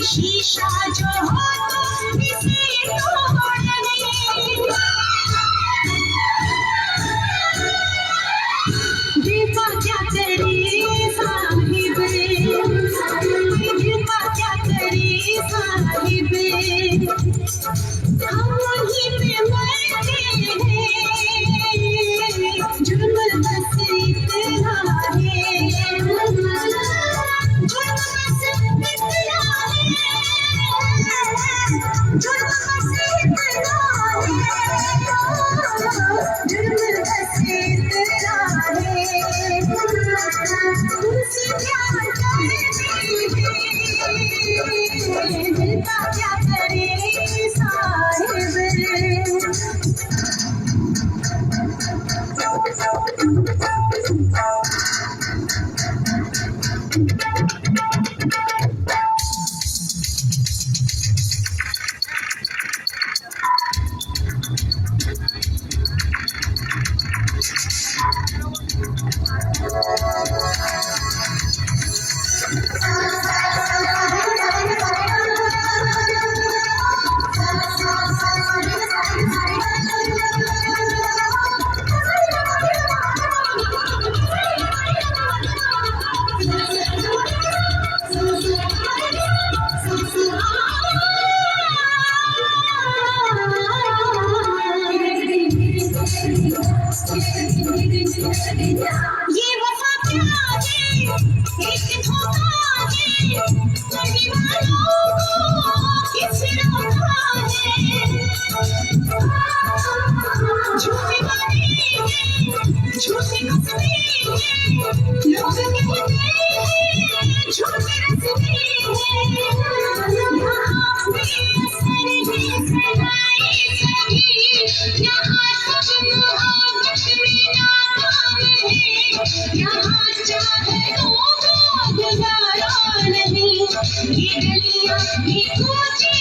शीशा जो हो तो इसे तोड़ दे। देखा क्या करे साहिब, देखा क्या करे साहिब, हम वहीं पे मरते हैं, जुर्म बस इतना है, जुर्म बस इतना है, जुर्म बस इतना है, जुर्म बस इतना है, तुमसे प्यार करती है, दिल का क्या करे साहिब। ये वफा क्या है, एक धोखा है, करने वालों को किस रोका है, झूठे वादे हैं, झूठे कसमें हैं, लोग कहते हैं झूठे रस्मे हैं, यहाँ बेअसर है सदाए सभी, यहाँ सब मोहब्बत में नाकाम है, यहाँ चाहतों का गुजारा नहीं, ये गलियाँ ये कोचे